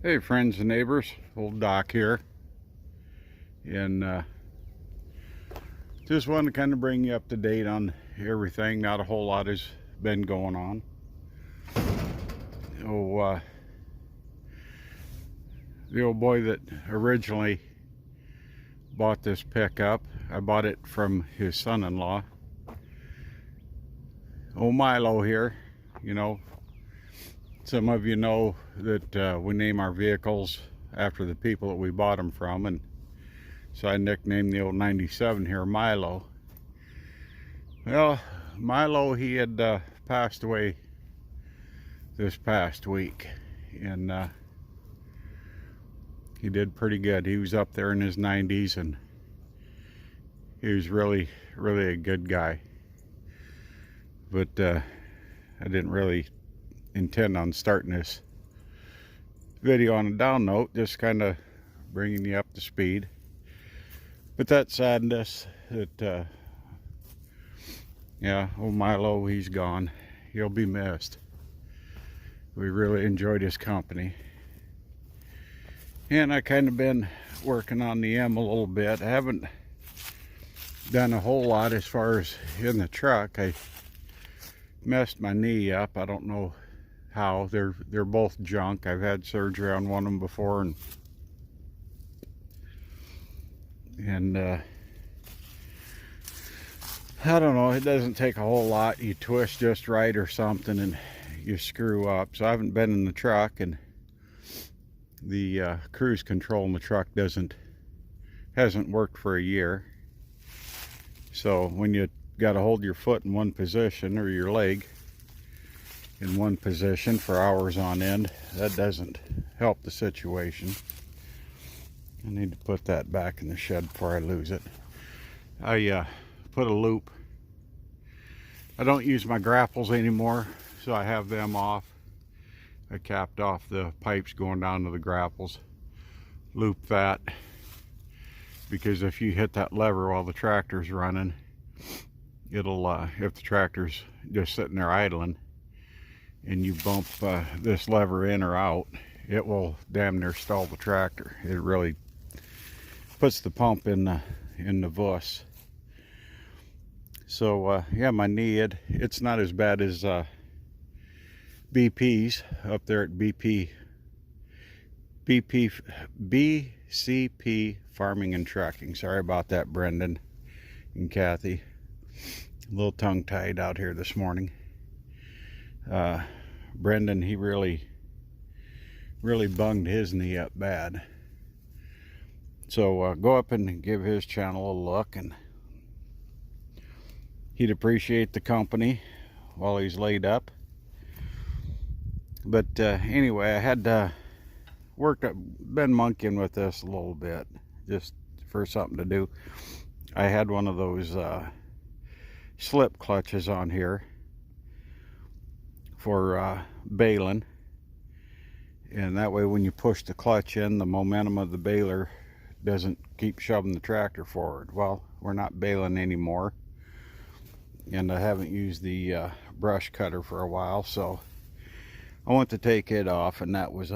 Hey friends and neighbors, old Doc here, and just wanted to kind of bring you up to date on everything. Not a whole lot has been going on. The old boy that originally bought this pickup, I bought it from his son-in-law. Old Milo here, you know, some of you know that we name our vehicles after the people that we bought them from, and so I nicknamed the old 97 here Milo. Well, Milo, he had passed away this past week, and he did pretty good. He was up there in his 90s, and he was really a good guy. But I didn't really intend on starting this video on a down note, just kind of bringing you up to speed. But that saddened us that yeah, old Milo, he's gone. He'll be missed. We really enjoyed his company, and I kind of been working on the M a little bit. I haven't done a whole lot as far as in the truck. I messed my knee up. I don't know how. They're both junk. I've had surgery on one of them before, and I don't know, it doesn't take a whole lot. You twist just right or something and you screw up. So I haven't been in the truck, and the cruise control in the truck hasn't worked for a year. So when you got to hold your foot in one position, or your leg in one position for hours on end, that doesn't help the situation. I need to put that back in the shed before I lose it. I put a loop. I don't use my grapples anymore, so I have them off. I capped off the pipes going down to the grapples. Loop that, because if you hit that lever while the tractor's running, it'll if the tractor's just sitting there idling and you bump this lever in or out, it will damn near stall the tractor. It really puts the pump in the vuss. So yeah, my knee, it's not as bad as BP's up there at BCP Farming and Trucking. Sorry about that, Brendan and Kathy. A little tongue-tied out here this morning. Brendan, he really bunged his knee up bad. So go up and give his channel a look, and he'd appreciate the company while he's laid up. But anyway, I had been monkeying with this a little bit, just for something to do. I had one of those slip clutches on here for baling, and that way when you push the clutch in, the momentum of the baler doesn't keep shoving the tractor forward. Well, we're not baling anymore, and I haven't used the brush cutter for a while, so I want to take it off, and that was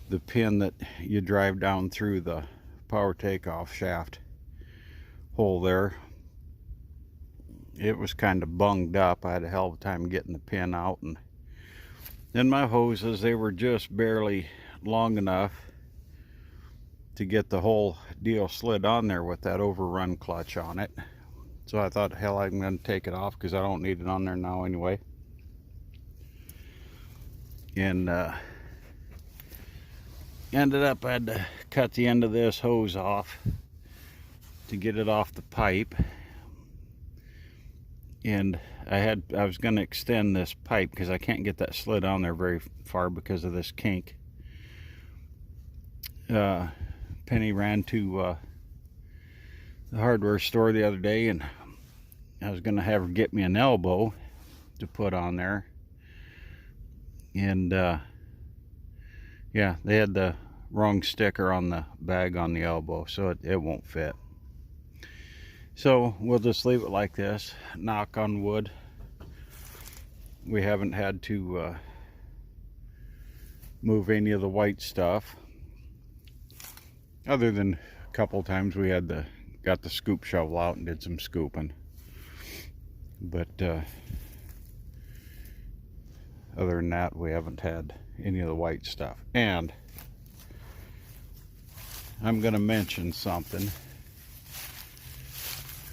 the pin that you drive down through the power takeoff shaft hole there. It was kind of bunged up. I had a hell of a time getting the pin out, and then my hoses, they were just barely long enough to get the whole deal slid on there with that overrun clutch on it. So I thought, hell, I'm going to take it off because I don't need it on there now anyway. And ended up, I had to cut the end of this hose off to get it off the pipe. And I was going to extend this pipe because I can't get that slid on there very far because of this kink. Penny ran to the hardware store the other day, and I was going to have her get me an elbow to put on there. And yeah, they had the wrong sticker on the bag on the elbow, so it won't fit. So we'll just leave it like this. Knock on wood, we haven't had to move any of the white stuff, other than a couple times we had got the scoop shovel out and did some scooping. But other than that, we haven't had any of the white stuff. And I'm going to mention something.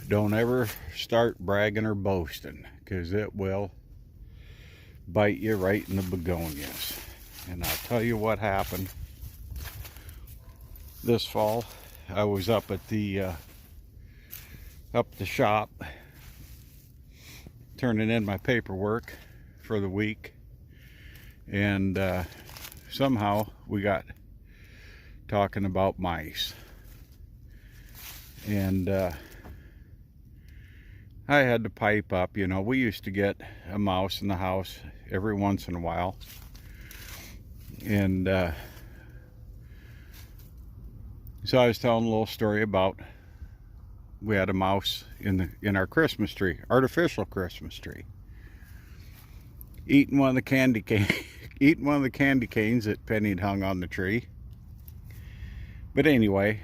Don't ever start bragging or boasting, because it will bite you right in the begonias. And I'll tell you what happened this fall. I was up at the shop turning in my paperwork for the week, and somehow we got talking about mice, and I had to pipe up. You know, we used to get a mouse in the house every once in a while, and so I was telling a little story about we had a mouse in our Christmas tree, artificial Christmas tree, eating one of the candy canes that Penny had hung on the tree. But anyway,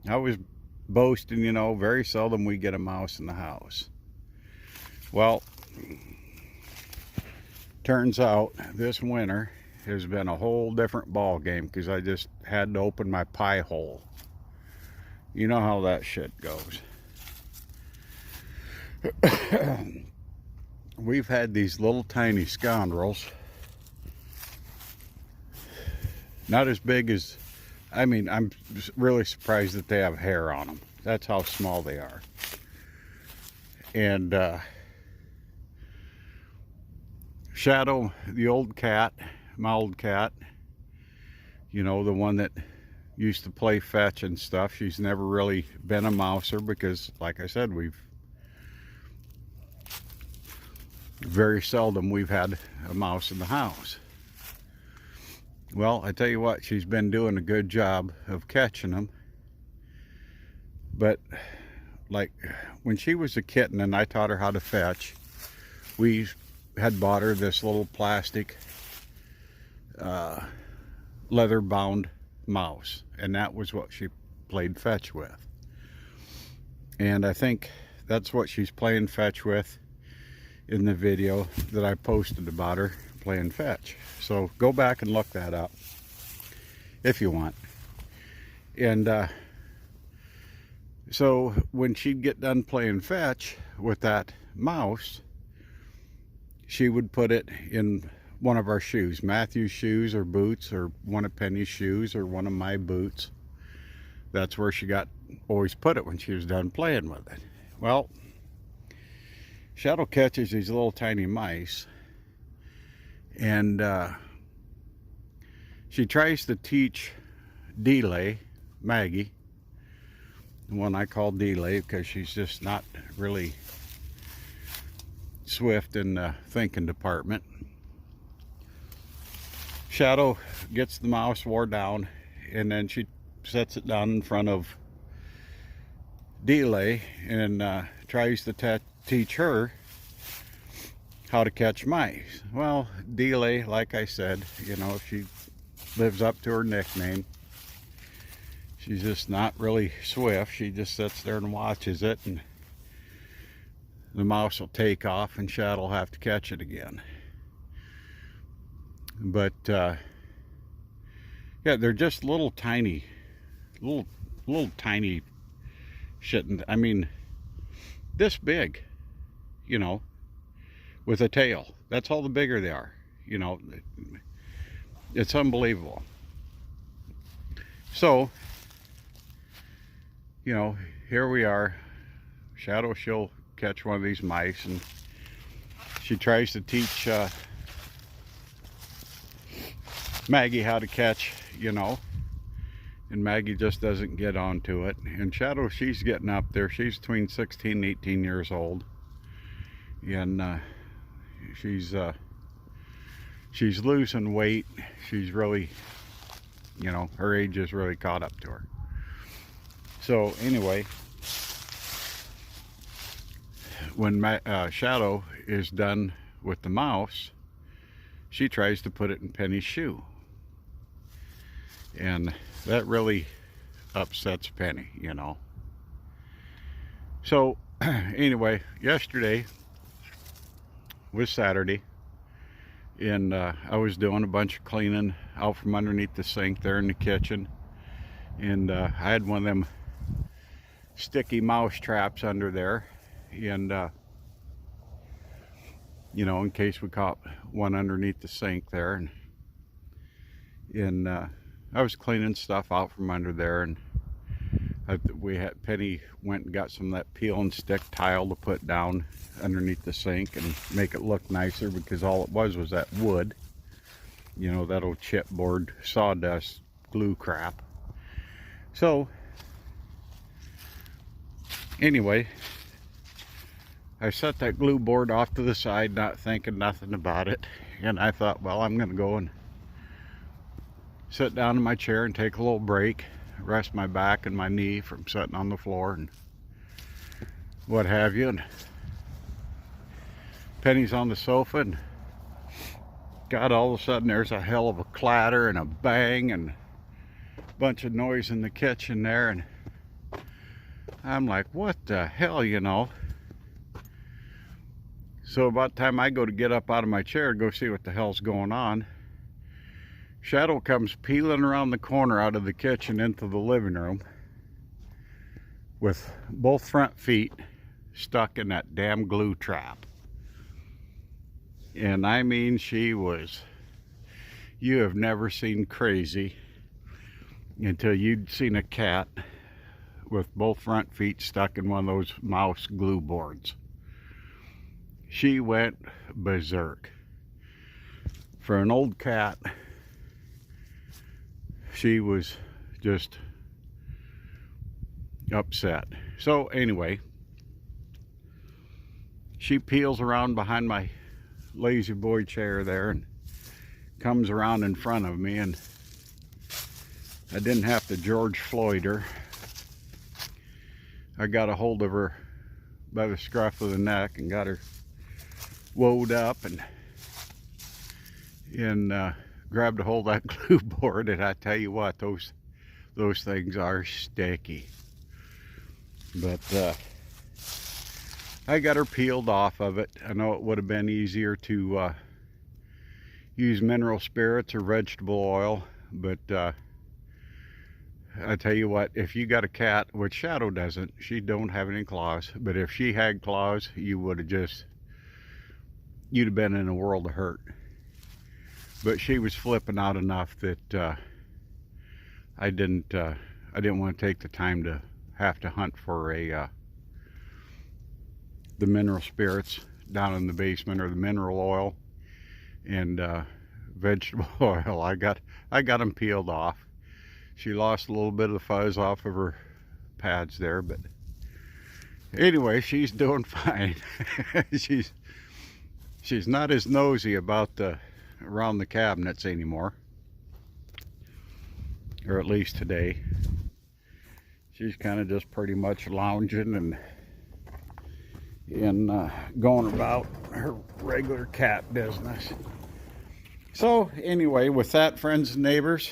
I was boasting, you know, very seldom we get a mouse in the house. Well, turns out this winter has been a whole different ball game, because I just had to open my pie hole. You know how that shit goes. We've had these little tiny scoundrels, not as big as, I mean, I'm really surprised that they have hair on them. That's how small they are. And Shadow, the old cat, my old cat, you know, the one that used to play fetch and stuff, she's never really been a mouser, because like I said, very seldom we've had a mouse in the house. Well, I tell you what, she's been doing a good job of catching them. But like when she was a kitten and I taught her how to fetch, we had bought her this little plastic leather bound mouse, and that was what she played fetch with. And I think that's what she's playing fetch with in the video that I posted about her playing fetch. So go back and look that up if you want. And so when she'd get done playing fetch with that mouse, she would put it in one of our shoes, Matthew's shoes or boots, or one of Penny's shoes or one of my boots. That's where she always put it when she was done playing with it. Well, Shadow catches these little tiny mice, and she tries to teach Delay, Maggie, the one I call Delay because she's just not really swift in the thinking department. Shadow gets the mouse wore down, and then she sets it down in front of Delay and tries to teach her how to catch mice. Well, Delay, like I said, you know, she lives up to her nickname. She's just not really swift. She just sits there and watches it, and the mouse will take off and Shadow will have to catch it again. But yeah, they're just little tiny shit. I mean, this big, you know, with a tail. That's all the bigger they are. You know, it's unbelievable. So, you know, here we are. Shadow, she'll catch one of these mice, and she tries to teach Maggie how to catch, you know, and Maggie just doesn't get onto it. And Shadow, she's getting up there. She's between 16 and 18 years old, and she's losing weight. She's really, you know, her age has really caught up to her. So anyway, when Shadow is done with the mouse, she tries to put it in Penny's shoe. And that really upsets Penny, you know. So anyway, yesterday was Saturday, and I was doing a bunch of cleaning out from underneath the sink there in the kitchen, and I had one of them sticky mouse traps under there, and you know, in case we caught one underneath the sink there, and I was cleaning stuff out from under there, and Penny went and got some of that peel and stick tile to put down underneath the sink and make it look nicer, because all it was that wood, you know, that old chipboard sawdust glue crap. So anyway, I set that glue board off to the side, not thinking nothing about it, and I thought, well, I'm gonna go and sit down in my chair and take a little break, rest my back and my knee from sitting on the floor and what have you. And Penny's on the sofa, and God, all of a sudden there's a hell of a clatter and a bang and a bunch of noise in the kitchen there, and I'm like, what the hell, you know? So about the time I go to get up out of my chair to go see what the hell's going on, Shadow comes peeling around the corner out of the kitchen into the living room with both front feet stuck in that damn glue trap. And I mean, she was, you have never seen crazy until you'd seen a cat with both front feet stuck in one of those mouse glue boards. She went berserk. For an old cat, she was just upset. So anyway, she peels around behind my lazy boy chair there and comes around in front of me, and I didn't have to George Floyd her. I got a hold of her by the scruff of the neck and got her woed up and grabbed a hold of that glue board, and I tell you what, those things are sticky. But I got her peeled off of it. I know it would have been easier to use mineral spirits or vegetable oil, but I tell you what, if you got a cat, which Shadow doesn't, she don't have any claws, but if she had claws, you would have just, you'd have been in a world of hurt. But she was flipping out enough that I didn't want to take the time to have to hunt for the mineral spirits down in the basement, or the mineral oil and vegetable oil. I got them peeled off. She lost a little bit of the fuzz off of her pads there, but anyway, she's doing fine. she's not as nosy about around the cabinets anymore, or at least today. She's kind of just pretty much lounging and going about her regular cat business. So anyway, with that, friends and neighbors,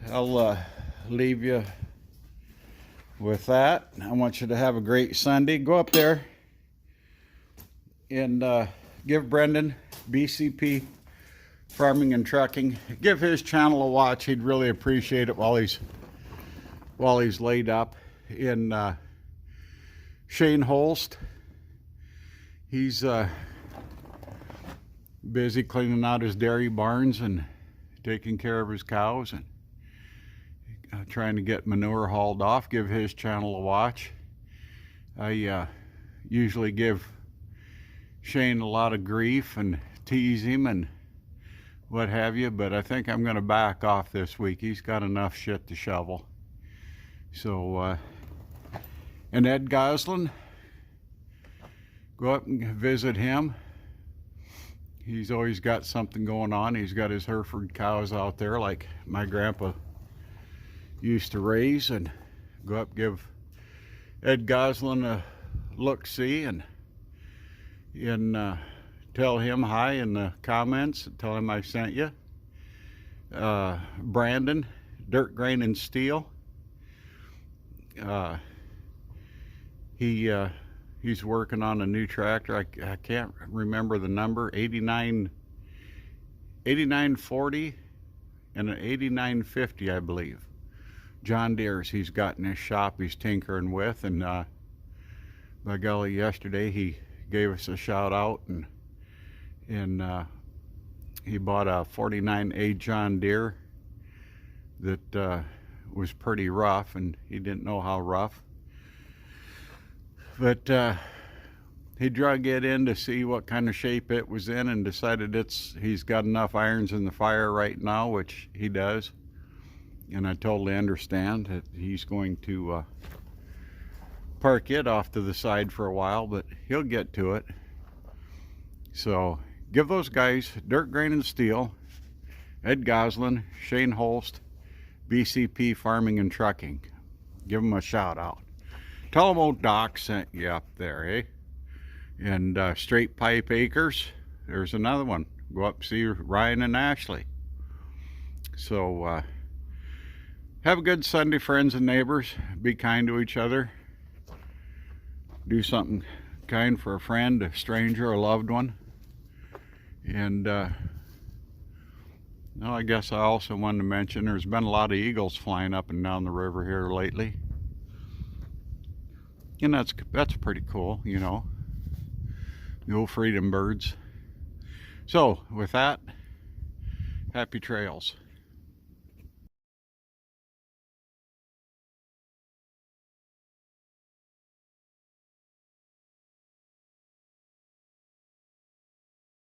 I'll leave you with that. I want you to have a great Sunday. Go up there and give Brendan, BCP Farming and Trucking, give his channel a watch. He'd really appreciate it while he's laid up. In Shane Holst, he's busy cleaning out his dairy barns and taking care of his cows and trying to get manure hauled off. Give his channel a watch. I usually give Shane a lot of grief and tease him and what have you, but I think I'm going to back off this week. He's got enough shit to shovel. So and Ed Goslin, go up and visit him. He's always got something going on. He's got his Hereford cows out there like my grandpa used to raise, and go up, give Ed Goslin a look-see and tell him hi in the comments. Tell him I sent you. Brandon, Dirt Grain and Steel. He's working on a new tractor. I can't remember the number. 8940 and an 8950, I believe. John Deere's he's got in his shop he's tinkering with, and by golly, yesterday he gave us a shout out, and he bought a 49A John Deere that was pretty rough, and he didn't know how rough, but he drug it in to see what kind of shape it was in, and decided he's got enough irons in the fire right now, which he does. And I totally understand that he's going to park it off to the side for a while, but he'll get to it. So give those guys, Dirt Grain and Steel, Ed Goslin, Shane Holst, BCP Farming and Trucking. Give them a shout out. Tell them old Doc sent you up there, eh? And Straight Pipe Acres, there's another one. Go up see Ryan and Ashley. So have a good Sunday, friends and neighbors. Be kind to each other. Do something kind for a friend, a stranger, a loved one. And I guess I also wanted to mention there's been a lot of eagles flying up and down the river here lately. And that's pretty cool, you know. The old freedom birds. So with that, happy trails.